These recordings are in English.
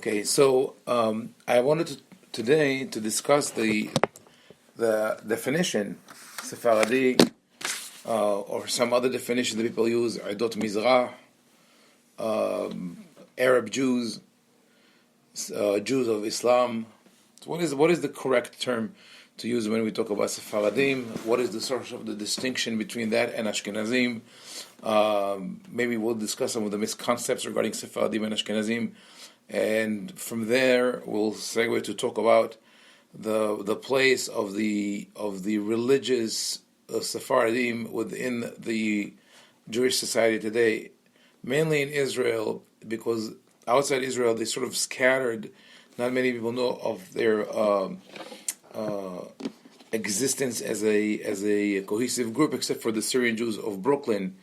Okay, so I wanted today to discuss the definition, Sephardi, or some other definition that people use, Adot Mizrah, Arab Jews, Jews of Islam. So what is the correct term to use when we talk about Sephardim? What is the source of the distinction between that and Ashkenazim? Maybe we'll discuss some of the misconceptions regarding Sephardim and Ashkenazim, and from there we'll segue to talk about the place of the religious Sephardim within the Jewish society today, mainly in Israel, because outside Israel they sort of scattered. Not many people know of their existence as a cohesive group, except for the Syrian Jews of Brooklyn.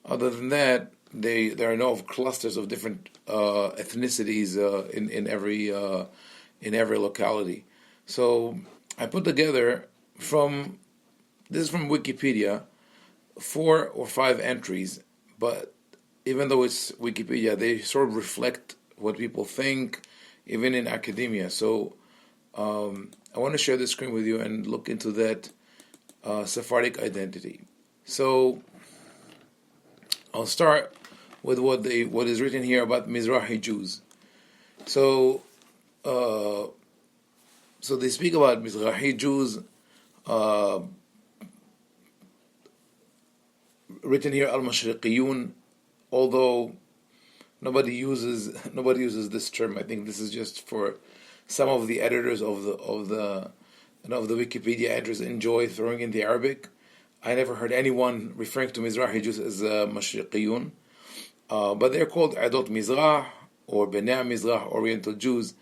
Other than that, there are no clusters of different ethnicities in every locality. So I put together this is from Wikipedia, 4 or 5 entries, but even though it's Wikipedia, they sort of reflect what people think, even in academia. So I want to share the screen with you and look into that Sephardic identity. So I'll start with what is written here about Mizrahi Jews. So they speak about Mizrahi Jews, written here al-Mashriqiyun, although nobody uses this term. I think this is just for some of the editors of the Wikipedia editors enjoy throwing in the Arabic. I never heard anyone referring to Mizrahi Jews as Mashriqiyun, but they're called Adot Mizrah or Bnei Mizrah, Oriental Jews.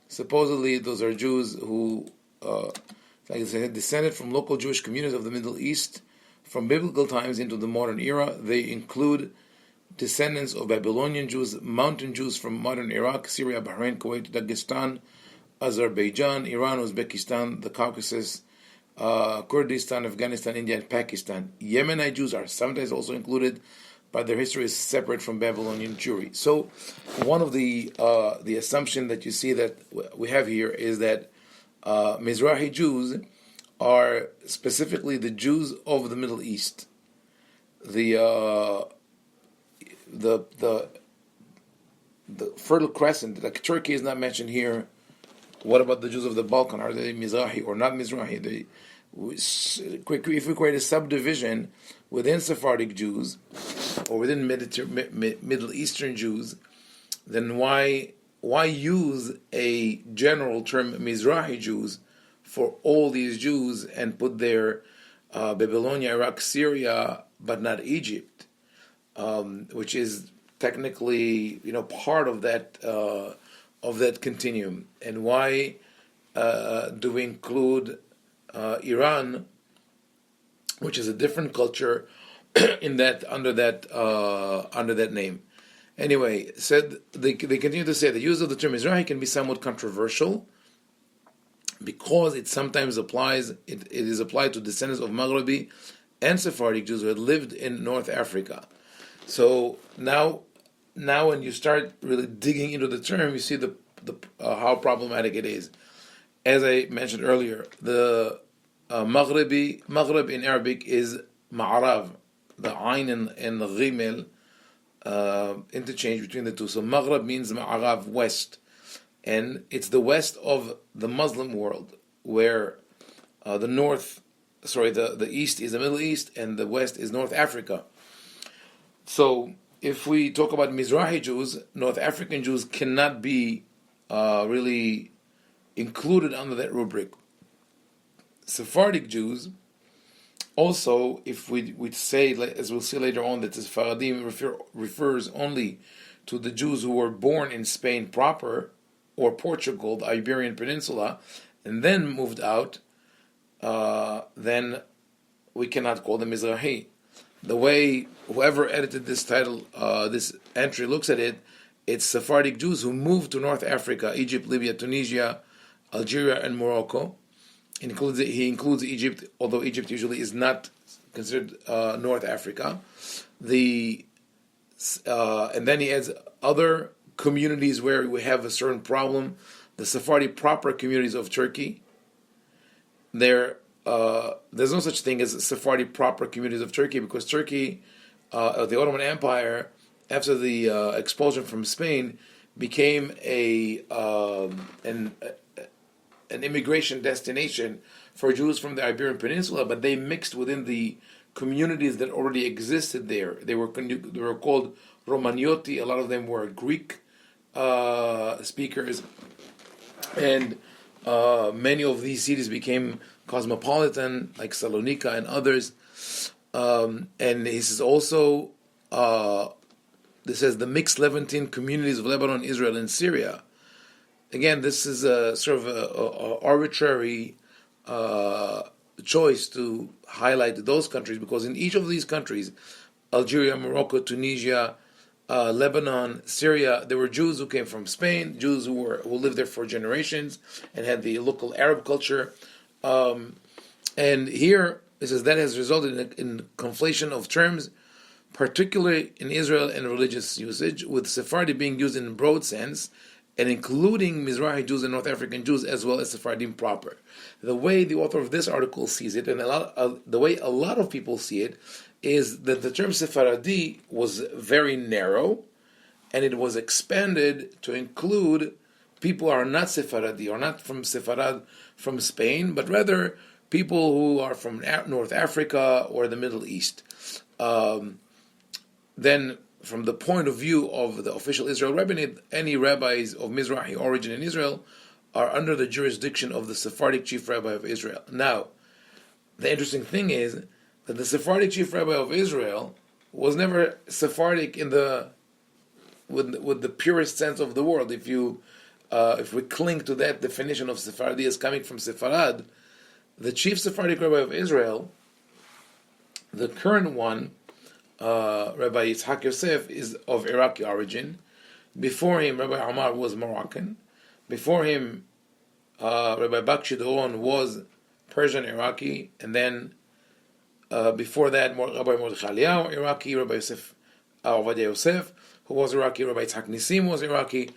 Supposedly, those are Jews who, like I said, descended from local Jewish communities of the Middle East from biblical times into the modern era. They include descendants of Babylonian Jews, mountain Jews from modern Iraq, Syria, Bahrain, Kuwait, Dagestan, Azerbaijan, Iran, Uzbekistan, the Caucasus, Kurdistan, Afghanistan, India, and Pakistan. Yemenite Jews are sometimes also included, but their history is separate from Babylonian Jewry. So one of the assumption that you see that we have here is that Mizrahi Jews are specifically the Jews of the Middle East. The Fertile Crescent, like Turkey is not mentioned here. What about the Jews of the Balkan? Are they Mizrahi or not Mizrahi? If we create a subdivision within Sephardic Jews or within Middle Eastern Jews, then why use a general term Mizrahi Jews for all these Jews and put their Babylonia, Iraq, Syria, but not Egypt, which is technically part of that continuum? And why do we include Iran, which is a different culture, under that name? Anyway, they continue to say the use of the term Mizrahi can be somewhat controversial because it sometimes it is applied to descendants of Maghrebi and Sephardic Jews who had lived in North Africa. So now when you start really digging into the term, you see the how problematic it is. As I mentioned earlier, the Maghreb in Arabic is Ma'arav, the Ain and the Ghimel interchange between the two. So Maghreb means Ma'arav, west, and it's the west of the Muslim world, where the east is the Middle East and the west is North Africa. So if we talk about Mizrahi Jews, North African Jews cannot be really included under that rubric. Sephardic Jews, also, if we say, as we'll see later on, that the Sephardim refers only to the Jews who were born in Spain proper, or Portugal, the Iberian Peninsula, and then moved out, then we cannot call them Mizrahi. The way whoever edited this title, this entry looks at it, it's Sephardic Jews who moved to North Africa, Egypt, Libya, Tunisia, Algeria, and Morocco. He includes Egypt, although Egypt usually is not considered North Africa. And then he adds other communities where we have a certain problem. The Sephardi proper communities of Turkey, there's no such thing as Sephardi proper communities of Turkey, because Turkey, the Ottoman Empire, after the expulsion from Spain, became an immigration destination for Jews from the Iberian Peninsula, but they mixed within the communities that already existed there. They were called Romaniotti. A lot of them were Greek speakers, and many of these cities became cosmopolitan, like Salonika and others. And he says also, this says the mixed Levantine communities of Lebanon, Israel, and Syria. Again, this is a sort of a arbitrary choice to highlight those countries, because in each of these countries, Algeria, Morocco, Tunisia, Lebanon, Syria, there were Jews who came from Spain, Jews who lived there for generations and had the local Arab culture. And here it says that has resulted in conflation of terms, particularly in Israel and religious usage, with Sephardi being used in a broad sense, and including Mizrahi Jews and North African Jews, as well as Sephardim proper. The way the author of this article sees it, and the way a lot of people see it, is that the term Sephardi was very narrow, and it was expanded to include people who are not Sephardi, or not from Sepharad, from Spain, but rather people who are from North Africa or the Middle East. Then, from the point of view of the official Israel rabbinate, any rabbis of Mizrahi origin in Israel are under the jurisdiction of the Sephardic chief rabbi of Israel. Now, the interesting thing is that the Sephardic chief rabbi of Israel was never Sephardic with the purest sense of the word. If we cling to that definition of Sephardi as coming from Sepharad, the chief Sephardic rabbi of Israel, the current one, Rabbi Yitzhak Yosef, is of Iraqi origin. Before him, Rabbi Amar was Moroccan. Before him, Rabbi Bakshi Doron was Persian Iraqi, and then before that, Rabbi Mordechai Eliyahu, Iraqi, Rabbi Yosef Ovadia Yosef, who was Iraqi, Rabbi Yitzhak Nisim was Iraqi,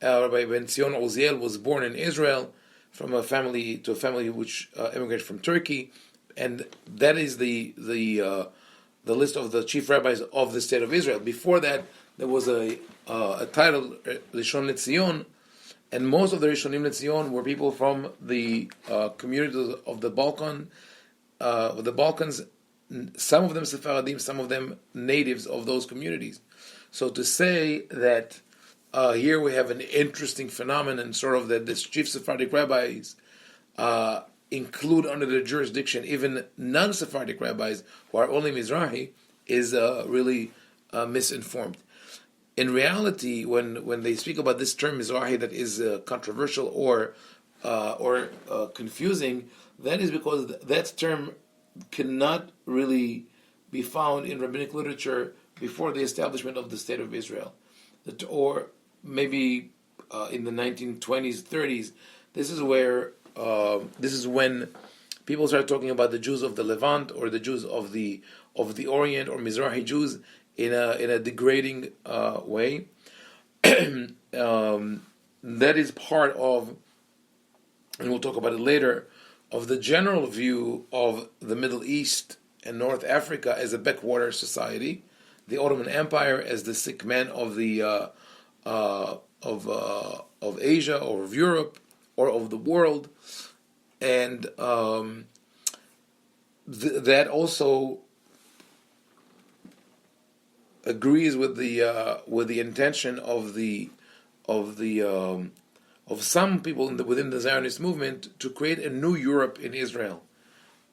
Rabbi Ben Zion Uziel was born in Israel from a family which immigrated from Turkey, and that is the list of the chief rabbis of the state of Israel. Before that, there was a title, Rishon LeZion, and most of the Rishonim LeZion were people from the communities of the Balkans, some of them Sephardim, some of them natives of those communities. So to say that here we have an interesting phenomenon, sort of that this chief Sephardic rabbis include under the jurisdiction even non-Sephardic rabbis who are only Mizrahi, is really misinformed. In reality, when they speak about this term Mizrahi that is controversial or confusing, that is because that term cannot really be found in rabbinic literature before the establishment of the State of Israel, or maybe in the 1920s, 30s. This is when people start talking about the Jews of the Levant or the Jews of the Orient or Mizrahi Jews in a degrading way. That is part of, and we'll talk about it later, of the general view of the Middle East and North Africa as a backwater society, the Ottoman Empire as the sick man of the of Asia or of Europe or of the world, and that also agrees with the intention of some people within the Zionist movement to create a new Europe in Israel.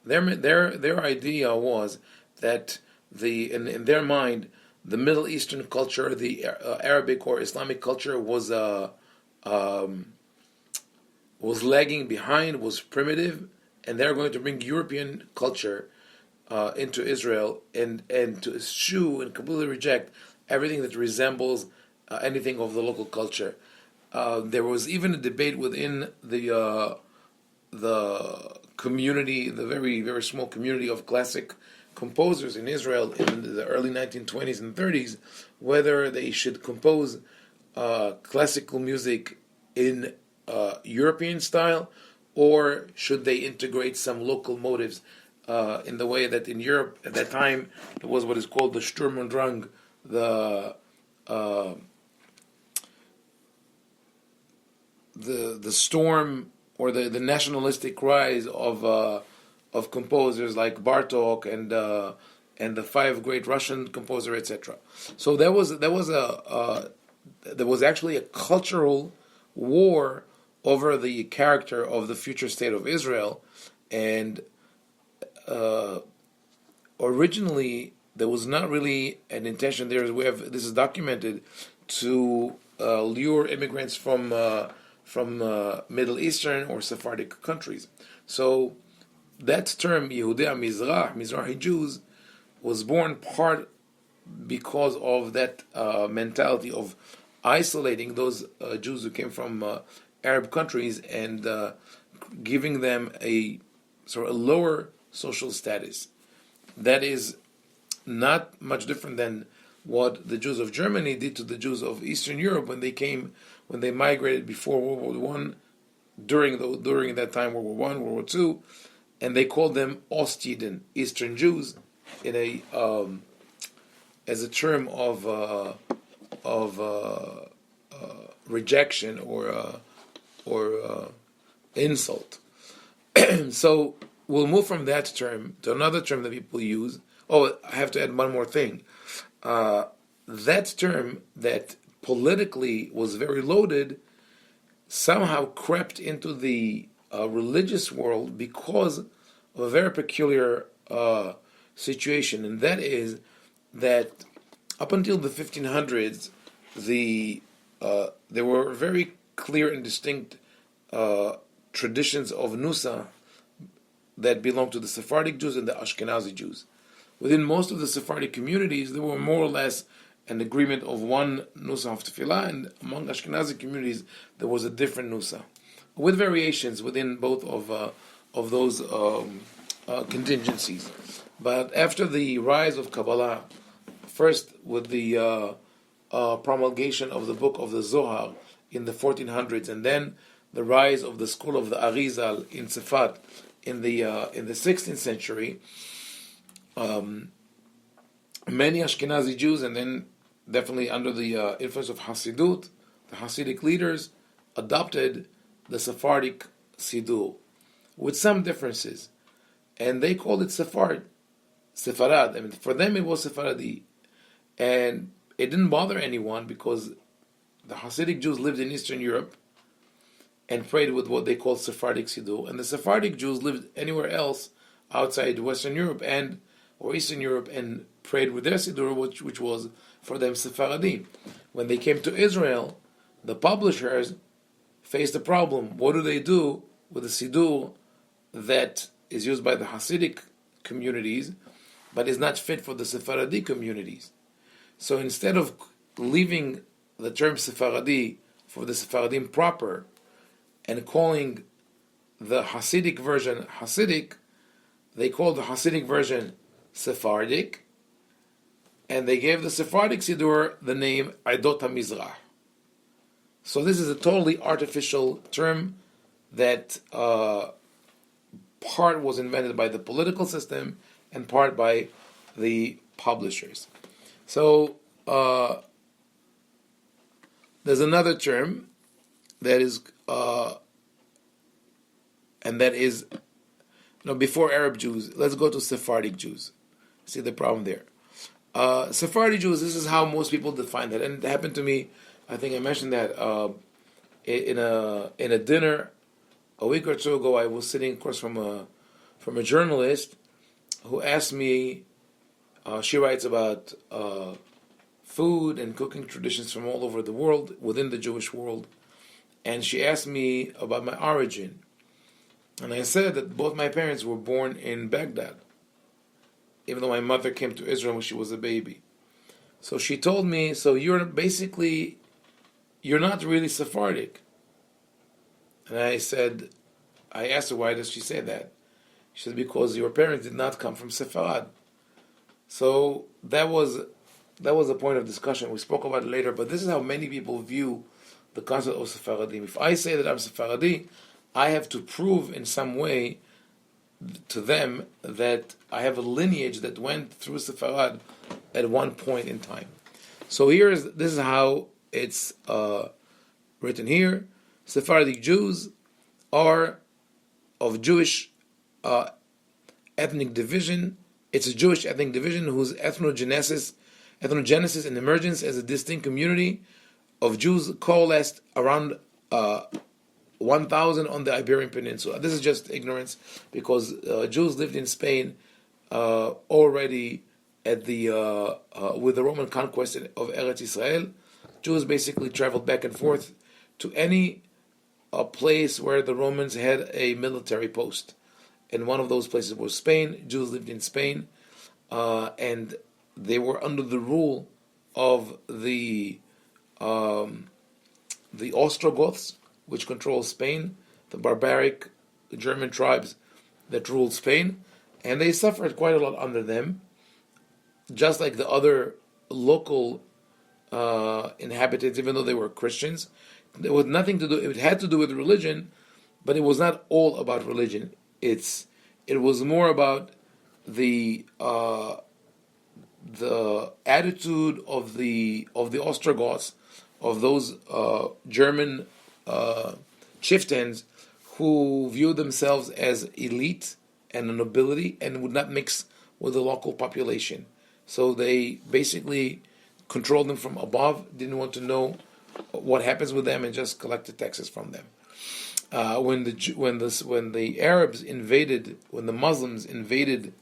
Their idea was that in their mind, the Middle Eastern culture, the Arabic or Islamic culture was lagging behind, was primitive, and they're going to bring European culture into Israel and to eschew and completely reject everything that resembles anything of the local culture. There was even a debate within the community, the very, very small community of classic composers in Israel in the early 1920s and 30s, whether they should compose classical music in European style, or should they integrate some local motives in the way that in Europe at that time there was what is called the Sturm und Drang, uh, the storm or the nationalistic rise of composers like Bartok and the five great Russian composer, etc. So there was actually a cultural war over the character of the future state of Israel, and originally there was not really an intention there. This is documented to lure immigrants from Middle Eastern or Sephardic countries. So that term Yehudei Mizrahi Jews was born part because of that mentality of isolating those Jews who came from Arab countries and giving them a sort of a lower social status. That is not much different than what the Jews of Germany did to the Jews of Eastern Europe when they migrated before World War One, during that time World War One, World War Two, and they called them Ostjuden, Eastern Jews, in a as a term of rejection or insult. So we'll move from that term to another term that people use. Oh, I have to add one more thing. That term that politically was very loaded somehow crept into the religious world because of a very peculiar situation, and that is that up until the 1500s, there were very clear and distinct traditions of Nusa that belonged to the Sephardic Jews and the Ashkenazi Jews. Within most of the Sephardic communities, there were more or less an agreement of one Nusa of Tefillah, and among Ashkenazi communities, there was a different Nusa, with variations within both of those contingencies. But after the rise of Kabbalah, first with the promulgation of the book of the Zohar in the 1400s, and then the rise of the school of the Arizal in Tzfat in the 16th century, many Ashkenazi Jews, and then definitely under the influence of Hasidut, the Hasidic leaders adopted the Sephardic Siddur with some differences, and they called it Sefarad. I mean, for them it was Sephardi, and it didn't bother anyone because the Hasidic Jews lived in Eastern Europe and prayed with what they called Sephardic Siddur, and the Sephardic Jews lived anywhere else outside Western Europe or Eastern Europe and prayed with their Siddur, which was for them Sephardi. When they came to Israel, the publishers faced a problem. What do they do with the Siddur that is used by the Hasidic communities, but is not fit for the Sephardi communities? So instead of leaving the term Sephardi for the Sephardim proper and calling the Hasidic version Hasidic, they called the Hasidic version Sephardic, and they gave the Sephardic Siddur the name Eidot HaMizrah. So this is a totally artificial term that part was invented by the political system and part by the publishers. So there's another term that is, and that is, before Arab Jews, let's go to Sephardic Jews. See the problem there. Sephardi Jews, this is how most people define that, and it happened to me. I think I mentioned that in a dinner a week or two ago. I was sitting, of course, from a journalist who asked me. She writes about food and cooking traditions from all over the world, within the Jewish world, and she asked me about my origin, and I said that both my parents were born in Baghdad, even though my mother came to Israel when she was a baby. So she told me, so you're not really Sephardic. And I asked her, why does she say that? She said, because your parents did not come from Sepharad. So that was that was a point of discussion. We spoke about it later, but this is how many people view the concept of Sephardim. If I say that I'm Sephardi, I have to prove in some way to them that I have a lineage that went through Sepharad at one point in time. So this is how it's written here. Sephardic Jews are of Jewish ethnic division. It's a Jewish ethnic division whose ethnogenesis and emergence as a distinct community of Jews coalesced around 1000 on the Iberian Peninsula. This is just ignorance, because Jews lived in Spain already at the with the Roman conquest of Eretz Israel. Jews basically traveled back and forth to any place where the Romans had a military post, and one of those places was Spain. Jews lived in Spain, and they were under the rule of the Ostrogoths, which controlled Spain, the barbaric German tribes that ruled Spain, and they suffered quite a lot under them, just like the other local inhabitants, even though they were Christians. It had nothing to do. It had to do with religion, but it was not all about religion. It was more about the attitude of the Ostrogoths, of those German chieftains who viewed themselves as elite and a nobility and would not mix with the local population. So they basically controlled them from above, didn't want to know what happens with them, and just collected taxes from them. When the Arabs invaded, when the Muslims invaded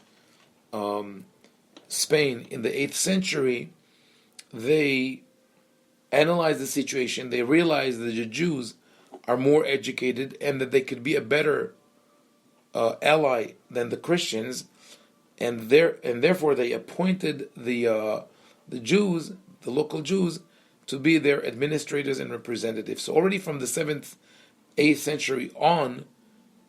Spain in the 8th century, they analyzed the situation. They realized that the Jews are more educated and that they could be a better ally than the Christians, and therefore they appointed the Jews, the local Jews, to be their administrators and representatives. So already from the 7th, 8th century on,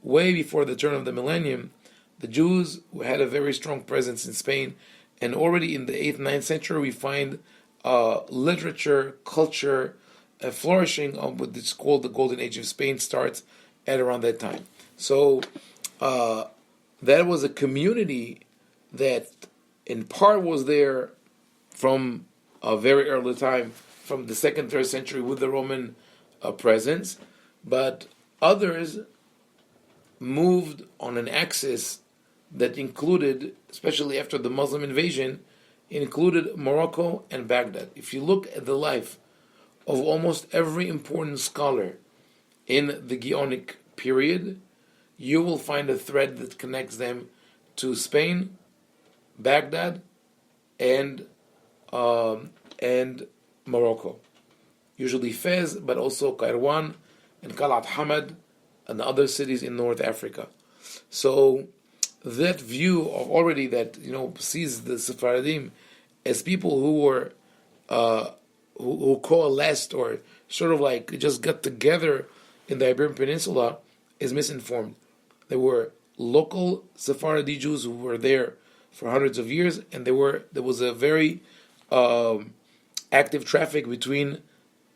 way before the turn of the millennium, the Jews had a very strong presence in Spain, and already in the 8th, 9th century we find literature, culture, flourishing of what is called the Golden Age of Spain starts at around that time. So that was a community that in part was there from a very early time, from the 2nd, 3rd century with the Roman presence, but others moved on an axis that included, especially after the Muslim invasion, included Morocco and Baghdad. If you look at the life of almost every important scholar in the Gaonic period, you will find a thread that connects them to Spain, Baghdad, and Morocco. Usually Fez, but also Kairouan and Qalat Hamad and other cities in North Africa. So that view of already that sees the Sephardim as people who were who coalesced or sort of like just got together in the Iberian Peninsula is misinformed. There were local Sephardi Jews who were there for hundreds of years, and there was a very active traffic between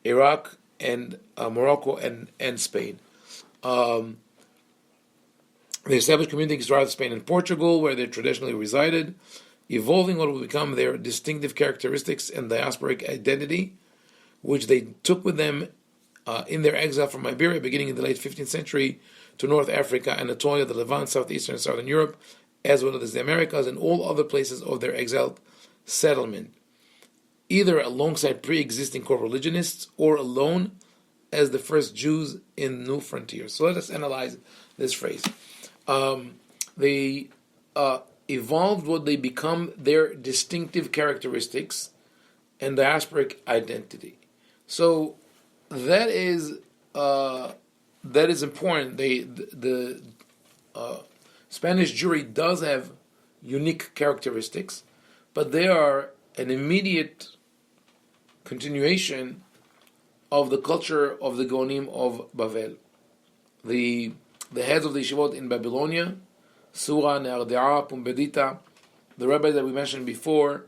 Iraq and Morocco and Spain. They established communities throughout Spain and Portugal, where they traditionally resided, evolving what would become their distinctive characteristics and diasporic identity, which they took with them in their exile from Iberia, beginning in the late 15th century, to North Africa, Anatolia, the Levant, Southeastern and Southern Europe, as well as the Americas and all other places of their exiled settlement, either alongside pre-existing co-religionists or alone as the first Jews in new frontiers. So let us analyze this phrase. They evolved what they become their distinctive characteristics and diasporic identity. So that is important. The Spanish Jewry does have unique characteristics, but they are an immediate continuation of the culture of the Gaonim of Bavel. The heads of the yeshivot in Babylonia, Sura, Ne'arde'a, Pumbedita, the rabbis that we mentioned before,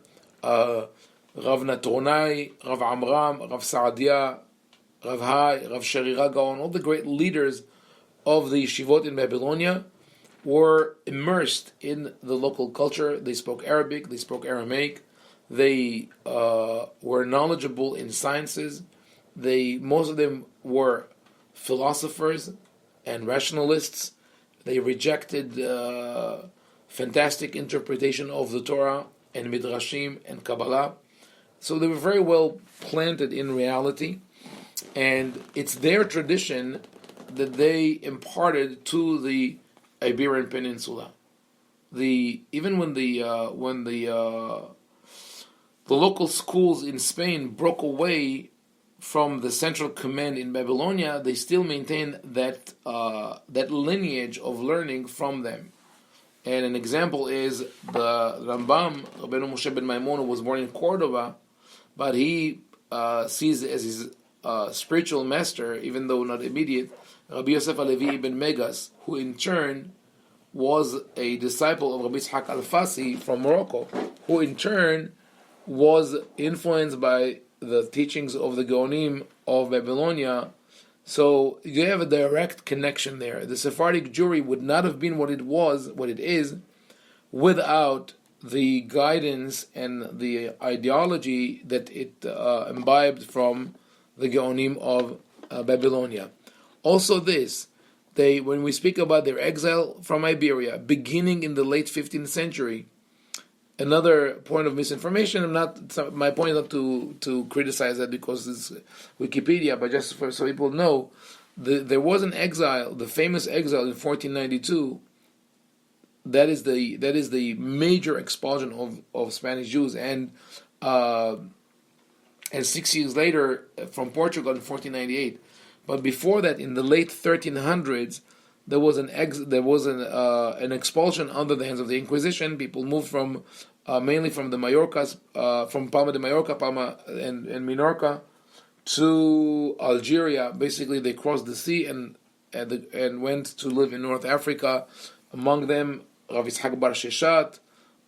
Rav Natronai, Rav Amram, Rav Saadia, Rav Hai, Rav Sherira Gaon, all the great leaders of the yeshivot in Babylonia were immersed in the local culture. They spoke Arabic, they spoke Aramaic, they were knowledgeable in sciences. Most of them were philosophers and rationalists. They rejected fantastic interpretation of the Torah and Midrashim and Kabbalah. So they were very well planted in reality, and it's their tradition that they imparted to the Iberian Peninsula. Even when the local schools in Spain broke away from the central command in Babylonia, they still maintain that lineage of learning from them. And an example is the Rambam, Rabbeinu Moshe ben Maimon, was born in Cordoba, but he sees as his spiritual master, even though not immediate, Rabbi Yosef Alevi ibn Megas, who in turn was a disciple of Rabbi Yitzhak Al-Fasi from Morocco, who in turn was influenced by the teachings of the Gaonim of Babylonia. So you have a direct connection there. The Sephardic Jewry would not have been what it is, without the guidance and the ideology that it imbibed from the Gaonim of Babylonia. Also when we speak about their exile from Iberia, beginning in the late 15th century, another point of misinformation. My point is not to criticize that because it's Wikipedia, but just so people know, there was an exile, the famous exile in 1492. That is the major expulsion of Spanish Jews, and 6 years later from Portugal in 1498. But before that, in the late 1300s, there was an expulsion under the hands of the Inquisition. People moved from mainly from the Mallorcas, from Palma de Mallorca, Palma and Minorca, to Algeria. Basically, they crossed the sea and went to live in North Africa. Among them, Rav Yitzhak Bar Sheshat,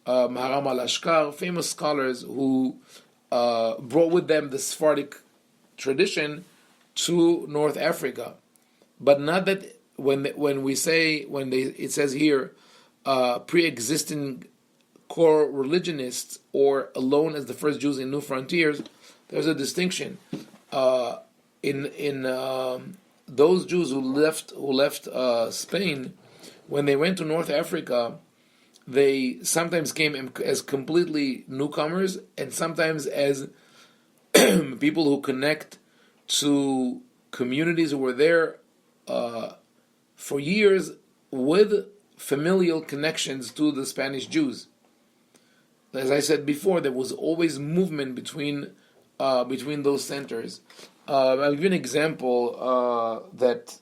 Maharam al-Ashkar, famous scholars who brought with them the Sephardic tradition to North Africa. But not that it says here pre-existing core religionists or alone as the first Jews in new frontiers, there's a distinction. In those Jews who left Spain, when they went to North Africa, they sometimes came as completely newcomers, and sometimes as people who connect to communities who were there for years with familial connections to the Spanish Jews. As I said before, there was always movement between those centers. I'll give you an example that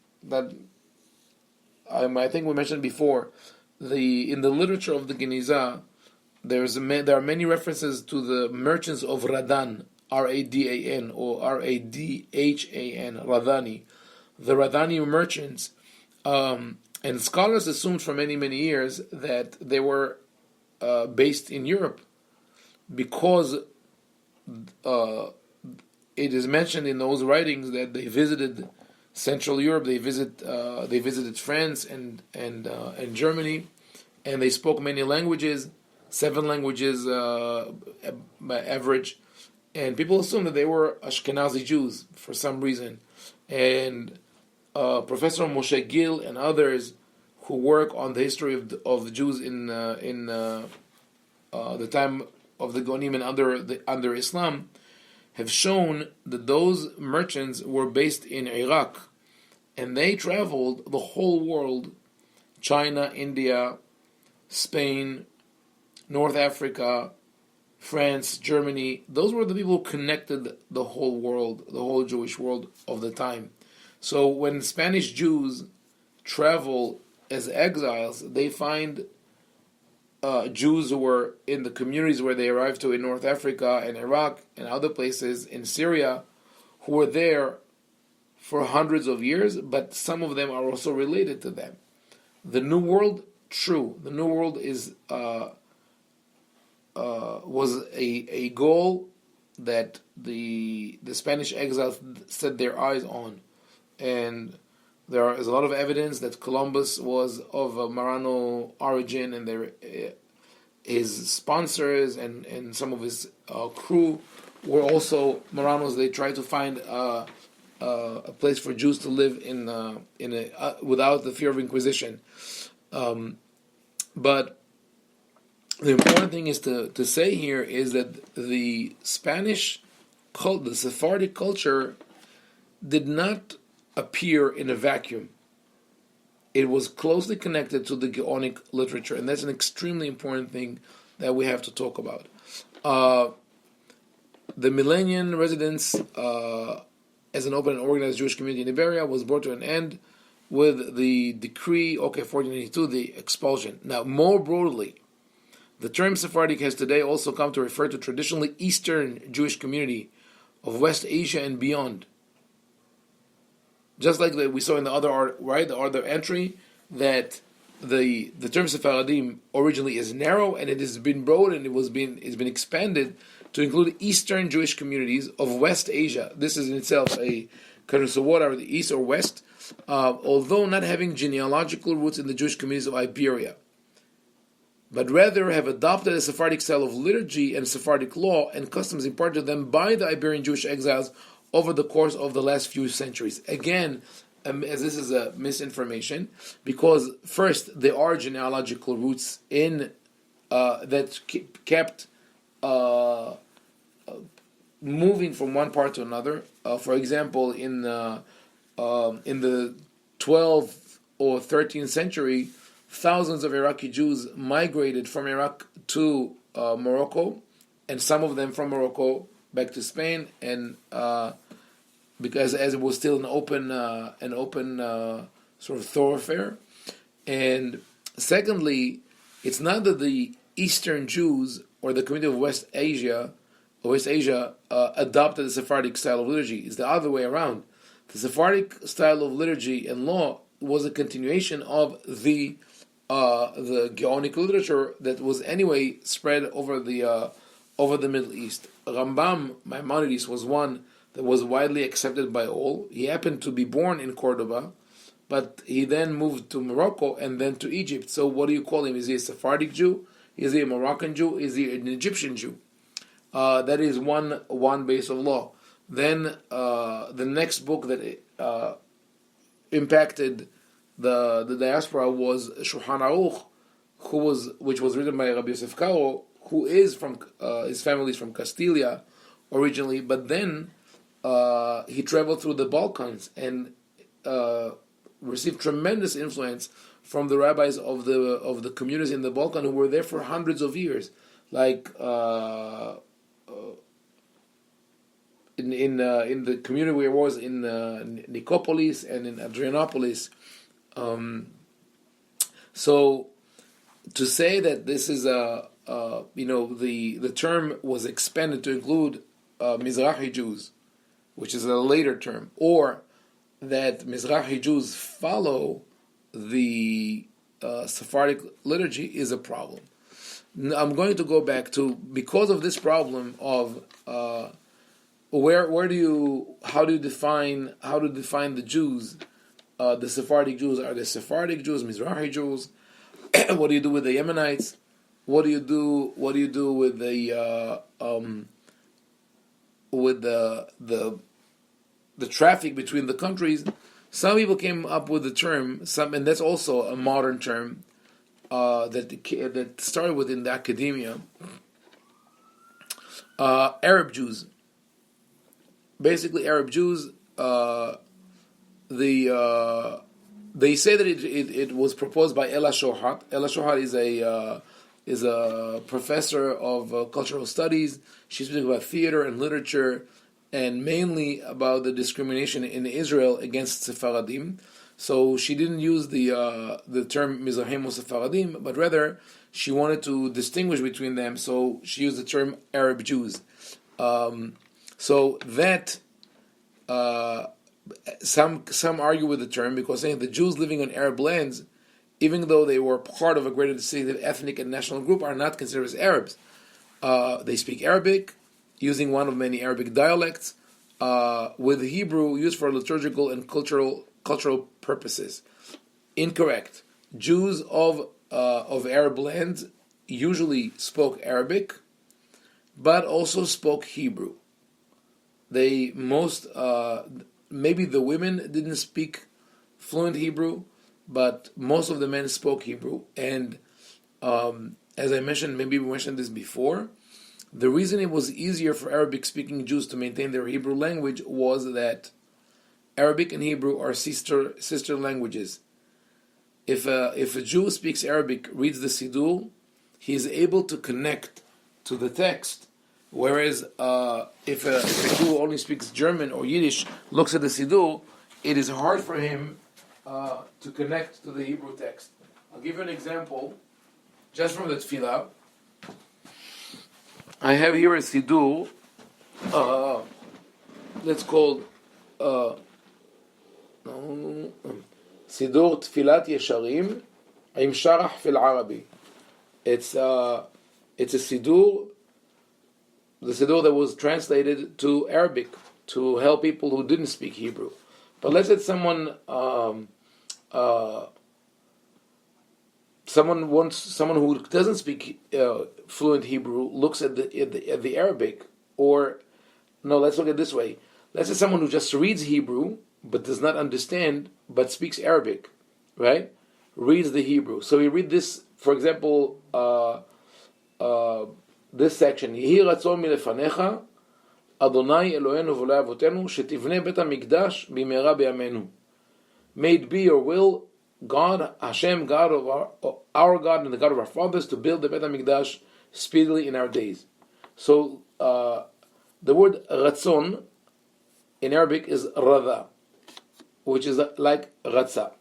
I think we mentioned before. In the literature of the Geniza, there are many references to the merchants of Radan, Radan or Radhan, Radhani, the Radhani merchants, and scholars assumed for many, many years that they were based in Europe, because it is mentioned in those writings that they visited Central Europe. They visited France and Germany, and they spoke many languages, 7 languages by average. And people assume that they were Ashkenazi Jews for some reason. And Professor Moshe Gil and others who work on the history of the Jews in the time of the Gonim and under Islam have shown that those merchants were based in Iraq, and they traveled the whole world: China, India, Spain, North Africa, France, Germany. Those were the people who connected the whole world, the whole Jewish world of the time. So when Spanish Jews travel as exiles, they find Jews who were in the communities where they arrived to in North Africa and Iraq and other places in Syria, who were there for hundreds of years, but some of them are also related to them. The New World, true. The New World was a goal that the Spanish exiles set their eyes on, and there is a lot of evidence that Columbus was of a Marrano origin, and his sponsors and some of his crew were also Marranos. They tried to find a place for Jews to live in without the fear of Inquisition. But the important thing is to say here is that the Spanish cult, the Sephardic culture, did not appear in a vacuum. It was closely connected to the Gaonic literature, and that's an extremely important thing that we have to talk about. The Millennium residence, as an open and organized Jewish community in Iberia, was brought to an end with the decree, 1482, the expulsion. Now, more broadly, the term Sephardic has today also come to refer to traditionally Eastern Jewish community of West Asia and beyond. Just like we saw in the other entry, that the term Sephardim originally is narrow, and it has been broad, and it's been expanded to include Eastern Jewish communities of West Asia. This is in itself a current of water, the East or West, although not having genealogical roots in the Jewish communities of Iberia, but rather have adopted a Sephardic style of liturgy and Sephardic law and customs imparted to them by the Iberian Jewish exiles over the course of the last few centuries. Again, as this is a misinformation, because first there are genealogical roots in that kept moving from one part to another. For example, in the 12th or 13th century, thousands of Iraqi Jews migrated from Iraq to Morocco, and some of them from Morocco back to Spain, and because as it was still an open sort of thoroughfare. And secondly, it's not that the Eastern Jews or the community of West Asia adopted the Sephardic style of liturgy. It's the other way around. The Sephardic style of liturgy and law was a continuation of the Gaonic literature that was anyway spread over the Middle East. Rambam Maimonides was one that was widely accepted by all. He happened to be born in Cordoba, but he then moved to Morocco and then to Egypt. So what do you call him? Is he a Sephardic Jew? Is he a Moroccan Jew? Is he an Egyptian Jew? That is one base of law. Then the next book that impacted the diaspora was Shulchan Aruch, which was written by Rabbi Yosef Karo, who is from his family is from Castilla originally, but then he traveled through the Balkans and received tremendous influence from the rabbis of the communities in the Balkan who were there for hundreds of years, like in the community where it was in Nicopolis and in Adrianopolis. So to say that this is the term was expanded to include Mizrahi Jews, which is a later term, or that Mizrahi Jews follow the Sephardic liturgy is a problem. I'm going to go back to, because of this problem of how do you define the Jews, the Sephardic Jews? Are they Sephardic Jews, Mizrahi Jews? What do you do with the Yemenites? What do you do with the traffic between the countries? Some people came up with the term, and that's also a modern term that started within the academia. Arab Jews, basically Arab Jews. They say that it was proposed by Ella Shohat. Ella Shohat is a professor of cultural studies. She's speaking about theater and literature, and mainly about the discrimination in Israel against Sephardim. So she didn't use the term Mizrahim or Sephardim, but rather she wanted to distinguish between them. So she used the term Arab Jews. So that some argue with the term because saying the Jews living on Arab lands, even though they were part of a greater distinctive ethnic and national group, are not considered as Arabs. They speak Arabic, using one of many Arabic dialects, with Hebrew used for liturgical and cultural purposes. Incorrect. Jews of Arab lands usually spoke Arabic, but also spoke Hebrew. They maybe the women didn't speak fluent Hebrew, but most of the men spoke Hebrew. And as I mentioned, maybe we mentioned this before, the reason it was easier for Arabic-speaking Jews to maintain their Hebrew language was that Arabic and Hebrew are sister languages. If a Jew speaks Arabic, reads the Siddur, he is able to connect to the text. Whereas if a Jew only speaks German or Yiddish, looks at the Siddur, it is hard for him to connect to the Hebrew text. I'll give you an example, just from the Tefillah. I have here a Siddur, that's called Siddur Tfilat Yesharim Im Sharah Fil Arabi. It's a Siddur, the Siddur that was translated to Arabic to help people who didn't speak Hebrew. But let's say someone who doesn't speak fluent Hebrew looks at the Arabic, or no, let's look at it this way. Let's say someone who just reads Hebrew but does not understand but speaks Arabic, right? Reads the Hebrew. So we read this, for example, this section. Yehi ratzon milefanecha, Adonai Eloheinu v'Eloi avotenu, shetivnei bet hamikdash b'meira b'yameinu. May it be your will, God, Hashem, God of our God and the God of our fathers, to build the Bet HaMikdash speedily in our days. So the word ratzon in Arabic is radha, which is like ratza.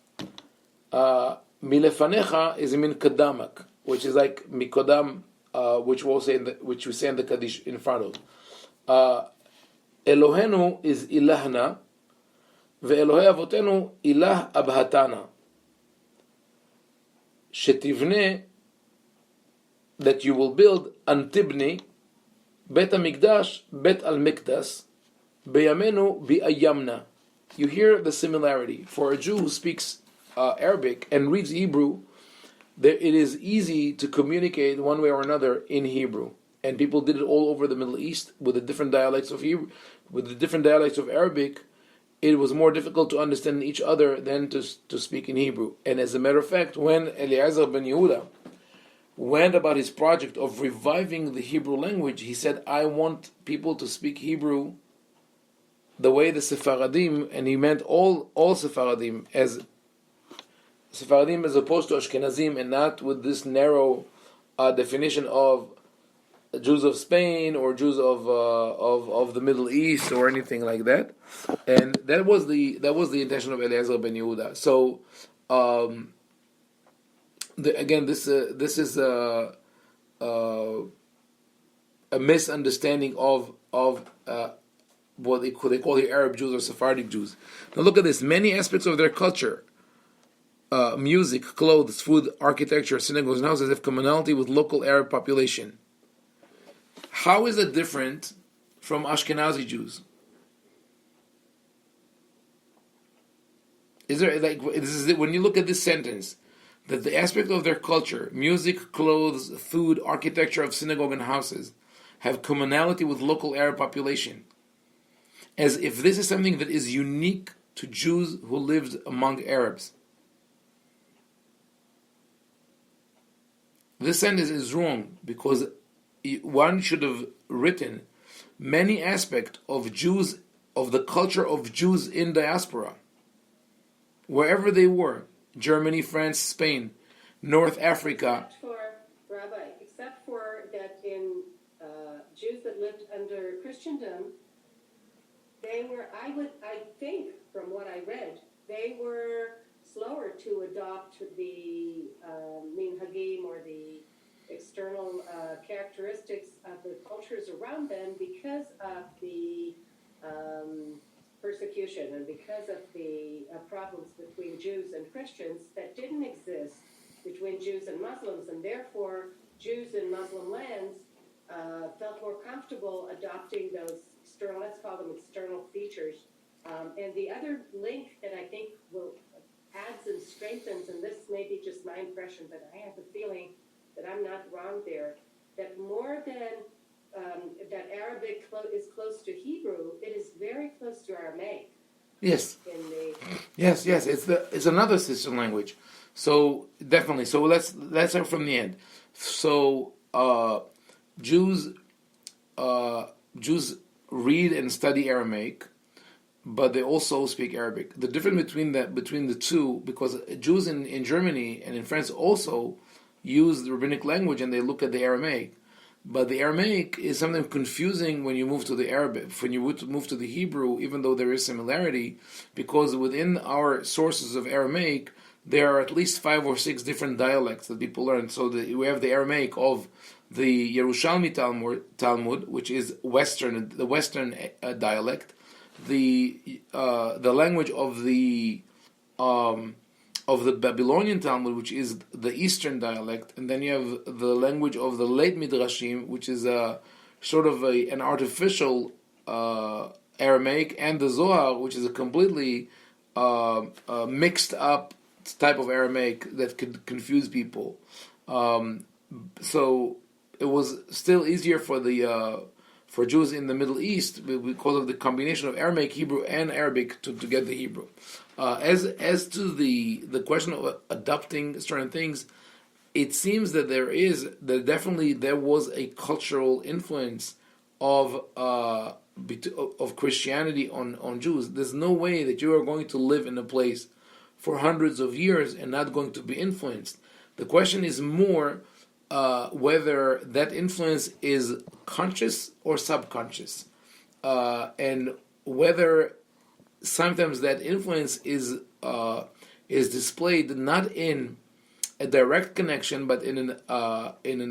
Milefanecha is min kadamak, which is like mikodam, which we say in the Kaddish in front of. Elohenu is ilahna, ve'Elohei avotenu ilah abhatana. Shetivne, that you will build, antibni, bet hamikdash, bet al mikdas, beyamenu bi'ayamna. You hear the similarity. For a Jew who speaks Arabic and reads Hebrew, it is easy to communicate one way or another in Hebrew. And people did it all over the Middle East with the different dialects of Hebrew, with the different dialects of Arabic. It was more difficult to understand each other than to speak in Hebrew. And as a matter of fact, when Eliezer ben Yehuda went about his project of reviving the Hebrew language, he said, I want people to speak Hebrew the way the Sephardim, and he meant all Sephardim, as Sephardim as opposed to Ashkenazim, and not with this narrow definition of Jews of Spain or Jews of the Middle East or anything like that, and that was the intention of Eliezer ben Yehuda. So this is a misunderstanding of what they call here Arab Jews or Sephardic Jews. Now look at this: many aspects of their culture, music, clothes, food, architecture, synagogues, and houses have commonality with local Arab population. How is it different from Ashkenazi Jews? Is there when you look at this sentence, that the aspect of their culture, music, clothes, food, architecture of synagogue and houses, have commonality with local Arab population, as if this is something that is unique to Jews who lived among Arabs. This sentence is wrong, because one should have written many aspects of Jews, of the culture of Jews in diaspora, wherever they were, Germany, France, Spain, North Africa. Except for that in Jews that lived under Christendom, they were, I think, from what I read, they were slower to adopt the minhagim, or the external characteristics of the cultures around them, because of the persecution and because of the problems between Jews and Christians that didn't exist between Jews and Muslims, and therefore Jews in Muslim lands felt more comfortable adopting those external, let's call them external features. And the other link that I think will adds and strengthens, and this may be just my impression, but I have the feeling that I'm not wrong there, that more than that Arabic is close to Hebrew, it is very close to Aramaic. Yes. Yes. It's another sister language. So definitely. So let's start from the end. So Jews read and study Aramaic, but they also speak Arabic. The difference between the two, because Jews in Germany and in France also use the rabbinic language and they look at the Aramaic. But the Aramaic is something confusing when you move to the Arabic, when you move to the Hebrew, even though there is similarity, because within our sources of Aramaic, there are at least 5 or 6 different dialects that people learn. So we have the Aramaic of the Yerushalmi Talmud, which is the Western dialect, the language of the Babylonian Talmud, which is the Eastern dialect, and then you have the language of the late Midrashim, which is sort of an artificial Aramaic, and the Zohar, which is a completely mixed up type of Aramaic that could confuse people. So it was still easier for Jews in the Middle East because of the combination of Aramaic, Hebrew, and Arabic to get the Hebrew. As to the question of adopting certain things, it seems that there was a cultural influence of Christianity on Jews. There's no way that you are going to live in a place for hundreds of years and not going to be influenced. The question is more whether that influence is conscious or subconscious, and whether sometimes that influence is displayed not in a direct connection, but in an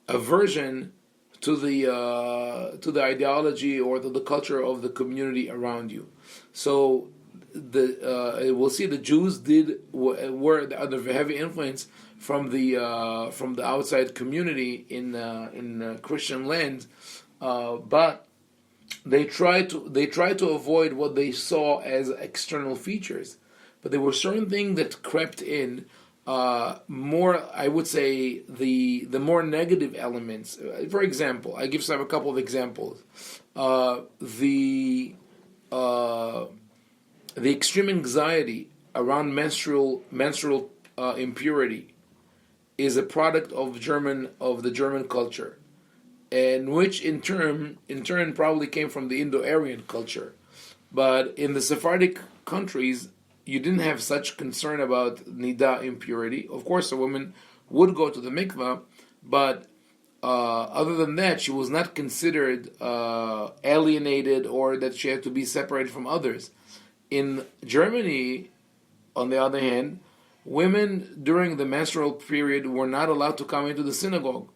aversion to the ideology or to the culture of the community around you. So we'll see the Jews were under heavy influence from the outside community in Christian land, but they try to avoid what they saw as external features. But there were certain things that crept in, more, I would say, the more negative elements. For example, I give a couple of examples. The extreme anxiety around menstrual impurity is a product of the German culture, and which in turn probably came from the Indo-Aryan culture. But in the Sephardic countries, you didn't have such concern about nida, impurity. Of course, a woman would go to the mikvah, but other than that, she was not considered alienated or that she had to be separated from others. In Germany, on the other hand, women during the menstrual period were not allowed to come into the synagogue.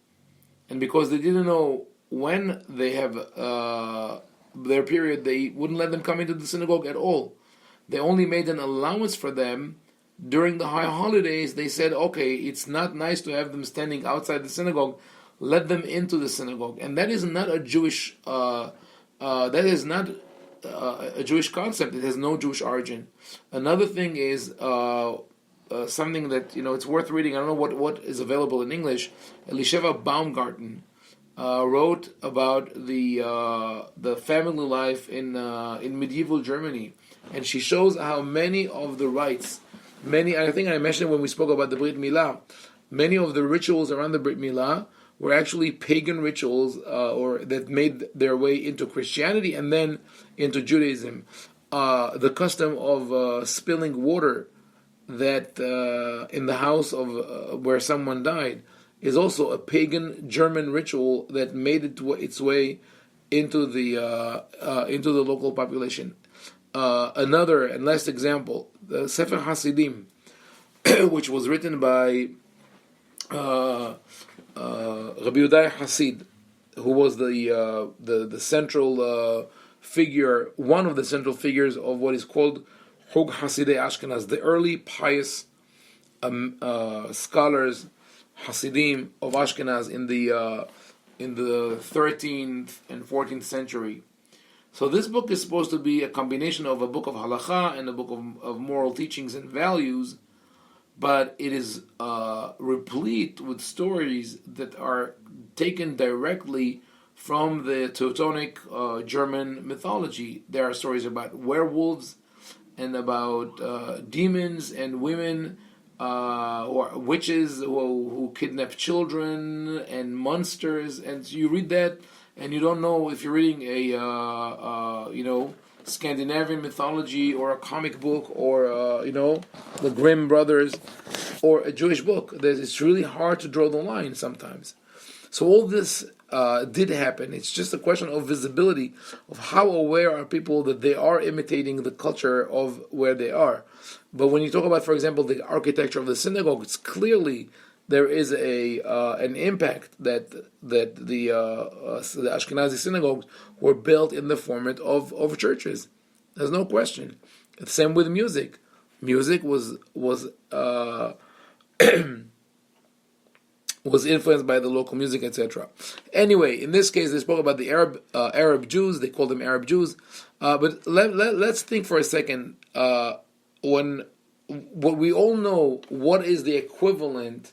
And because they didn't know when they have their period, they wouldn't let them come into the synagogue at all. They only made an allowance for them during the high holidays. They said, okay, it's not nice to have them standing outside the synagogue. Let them into the synagogue. And that is not a Jewish a Jewish concept. It has no Jewish origin. Another thing is something that it's worth reading. I don't know what is available in English. Elisheva Baumgarten wrote about the family life in medieval Germany, and she shows how many of the rites, I think I mentioned it when we spoke about the Brit Milah, many of the rituals around the Brit Milah were actually pagan rituals, or that made their way into Christianity and then into Judaism. The custom of spilling water that in the house of where someone died is also a pagan German ritual that made its way into the local population. Another and last example, the Sefer Hasidim, which was written by rabbi-ovadia Hasid, who was the central figure, one of the central figures of what is called Hog Hasidei Ashkenaz, the early pious scholars, Hasidim of Ashkenaz in the in the 13th and 14th century. So this book is supposed to be a combination of a book of Halakha and a book of moral teachings and values, but it is replete with stories that are taken directly from the Teutonic German mythology. There are stories about werewolves and about demons and women or witches who kidnap children and monsters. And so you read that, and you don't know if you're reading a Scandinavian mythology or a comic book or the Grimm brothers or a Jewish book. It's really hard to draw the line sometimes. So all this did happen. It's just a question of visibility, of how aware are people that they are imitating the culture of where they are. But when you talk about, for example, the architecture of the synagogue, it's clearly there is an impact that the Ashkenazi synagogues were built in the format of churches. There's no question. The same with music. Music was was influenced by the local music, etc. Anyway, in this case, they spoke about the Arab Jews. They called them Arab Jews. But let's think for a second. What we all know, what is the equivalent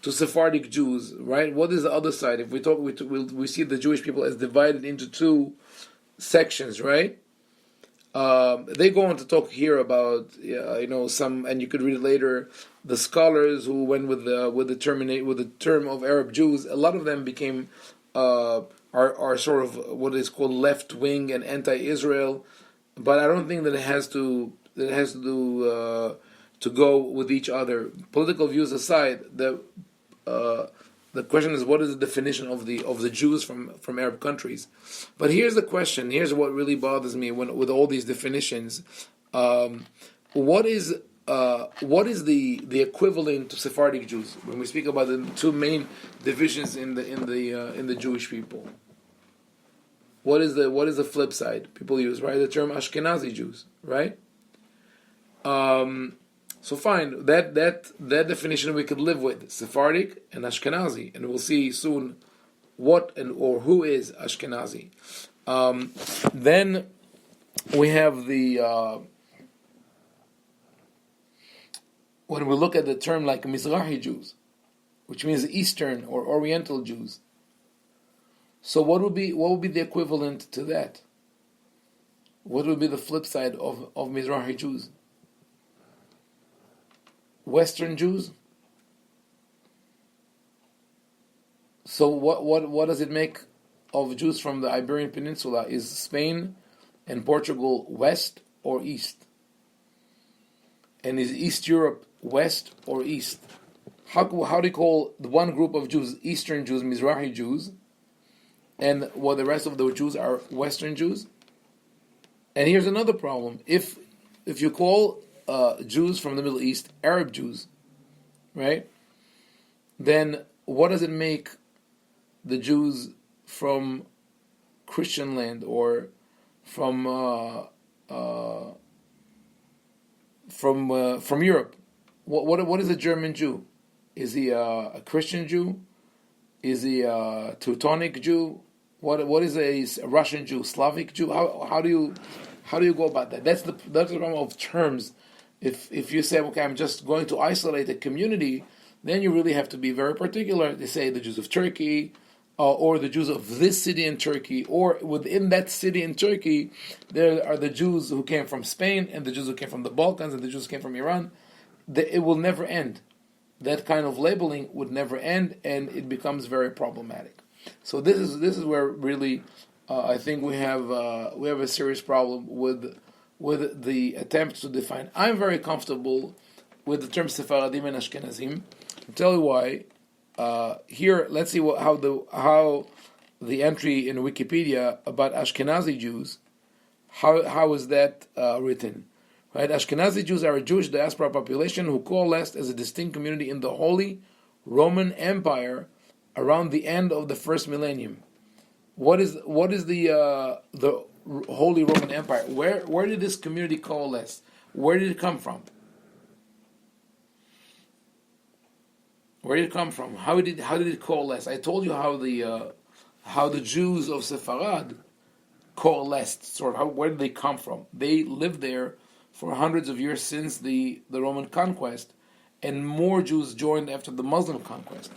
to Sephardic Jews, right? What is the other side? If we see the Jewish people as divided into two sections, right? They go on to talk here about some, and you could read it later. The scholars who went with the term of Arab Jews, a lot of them became are sort of what is called left wing and anti-Israel, but I don't think that it has to go with each other. Political views aside, the question is, what is the definition of the Jews from Arab countries? But here's the question. Here's what really bothers me with all these definitions. What is the equivalent to Sephardic Jews when we speak about the two main divisions in the Jewish people? What is the flip side people use, right? The term Ashkenazi Jews, right? So fine, that definition we could live with, Sephardic and Ashkenazi, and we'll see soon what or who is Ashkenazi. Then we have the when we look at the term like Mizrahi Jews, which means Eastern or Oriental Jews. So what would be the equivalent to that? What would be the flip side of Mizrahi Jews? Western Jews. So what does it make of Jews from the Iberian Peninsula? Is Spain and Portugal west or east? And is East Europe west or east? How do you call the one group of Jews Eastern Jews, Mizrahi Jews, and the rest of the Jews are Western Jews? And here's another problem: if you call Jews from the Middle East Arab Jews, right? Then what does it make the Jews from Christian land or from Europe? What is a German Jew? Is he a Christian Jew? Is he a Teutonic Jew? What is a Russian Jew? Slavic Jew? How do you go about that? That's the problem of terms. If you say, okay, I'm just going to isolate a community, then you really have to be very particular. They say the Jews of Turkey, or the Jews of this city in Turkey, or within that city in Turkey, there are the Jews who came from Spain, and the Jews who came from the Balkans, and the Jews who came from Iran. It will never end. That kind of labeling would never end, and it becomes very problematic. So this is where really I think we have a serious problem with the attempt to define. I'm very comfortable with the term Sephardim and Ashkenazim. I'll tell you why. Here, let's see how the entry in Wikipedia about Ashkenazi Jews, how is that written? Right? Ashkenazi Jews are a Jewish diaspora population who coalesced as a distinct community in the Holy Roman Empire around the end of the first millennium. What is the Holy Roman Empire? Where did this community coalesce? Where did it come from? Where did it come from? How did it coalesce? I told you how how the Jews of Sepharad coalesced. Sort of where did they come from? They lived there for hundreds of years since the Roman conquest, and more Jews joined after the Muslim conquest.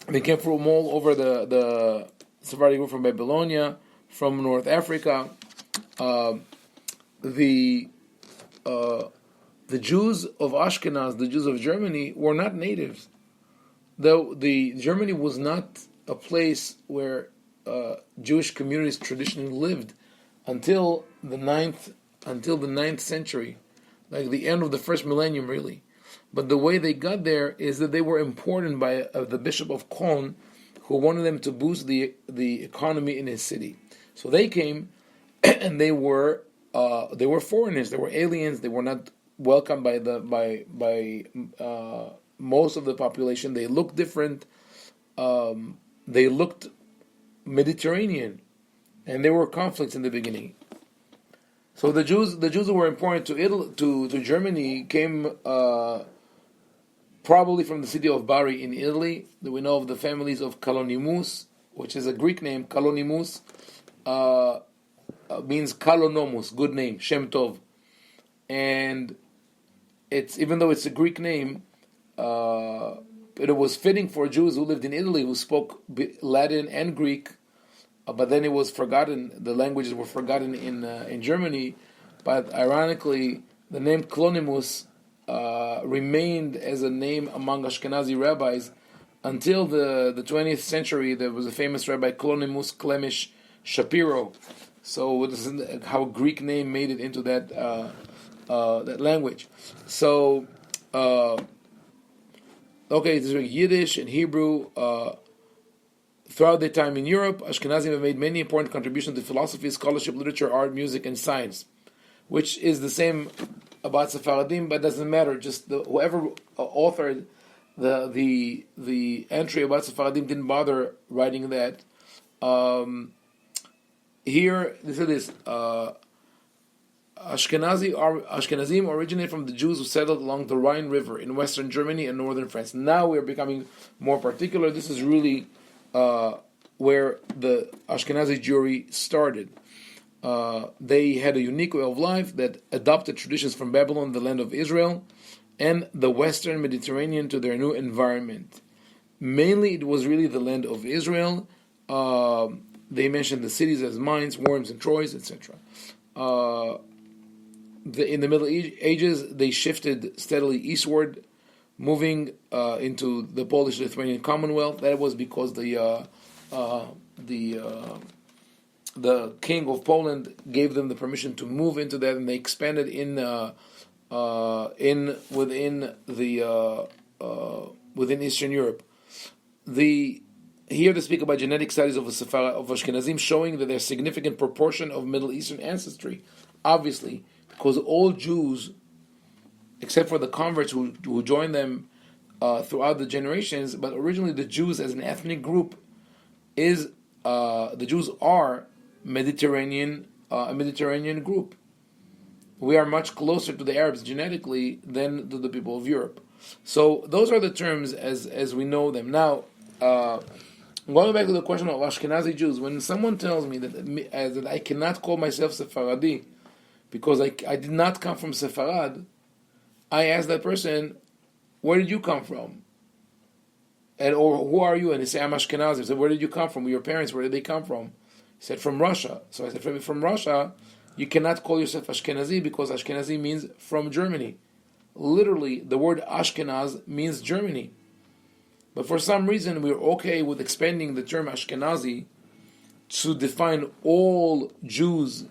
They came from all over the Sephardic group, from Babylonia, from North Africa. The Jews of Ashkenaz, the Jews of Germany, were not natives. Though the Germany was not a place where Jewish communities traditionally lived until the ninth century, like the end of the first millennium, really. But the way they got there is that they were imported by the Bishop of Cologne, who wanted them to boost the economy in his city. So they came, and they were foreigners. They were aliens. They were not welcomed by most of the population. They looked different. They looked Mediterranean, and there were conflicts in the beginning. So the Jews who were imported to Germany came probably from the city of Bari in Italy. We know of the families of Kalonimus, which is a Greek name. Kalonimus means Kalonomus, good name, Shem Tov, and even though it's a Greek name, it was fitting for Jews who lived in Italy who spoke Latin and Greek. But then it was forgotten. The languages were forgotten in Germany. But ironically, the name Kalonimus remained as a name among Ashkenazi rabbis until the 20th century. There was a famous rabbi, Kalonimus Klemish Shapiro. So this is how a Greek name made it into that language. So this is Yiddish and Hebrew. Throughout their time in Europe, Ashkenazim have made many important contributions to philosophy, scholarship, literature, art, music, and science, which is the same about Sephardim, but doesn't matter. Just whoever authored the entry about Sephardim didn't bother writing that. Here, this is this. Ashkenazim originate from the Jews who settled along the Rhine River in western Germany and northern France. Now we are becoming more particular. This is really where the Ashkenazi Jewry started. They had a unique way of life that adopted traditions from Babylon, the land of Israel, and the Western Mediterranean to their new environment. Mainly, it was really the land of Israel. They mentioned the cities as mines, worms, and Troys, etc. In the Middle Ages, they shifted steadily eastward, moving into the Polish-Lithuanian Commonwealth. That was because the king of Poland gave them the permission to move into that, and they expanded within Eastern Europe. Here to speak about genetic studies of Ashkenazim, showing that there's a significant proportion of Middle Eastern ancestry, obviously, because all Jews, except for the converts who joined them throughout the generations, but originally the Jews as an ethnic group the Jews are Mediterranean, a Mediterranean group. We are much closer to the Arabs genetically than to the people of Europe. So those are the terms as we know them. Now, going back to the question of Ashkenazi Jews, when someone tells me that I cannot call myself Sephardi because I did not come from Sepharad, I ask that person, where did you come from? Or who are you? And they say, I'm Ashkenazi. I said, where did you come from? Your parents, where did they come from? He said, from Russia. So I said, from Russia, you cannot call yourself Ashkenazi because Ashkenazi means from Germany. Literally, the word Ashkenaz means Germany. But for some reason, we're okay with expanding the term Ashkenazi to define all Jews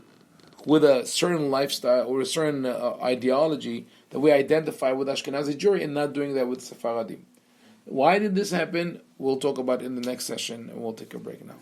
with a certain lifestyle or a certain ideology that we identify with Ashkenazi Jewry, and not doing that with Sephardim. Why did this happen? We'll talk about it in the next session, and we'll take a break now.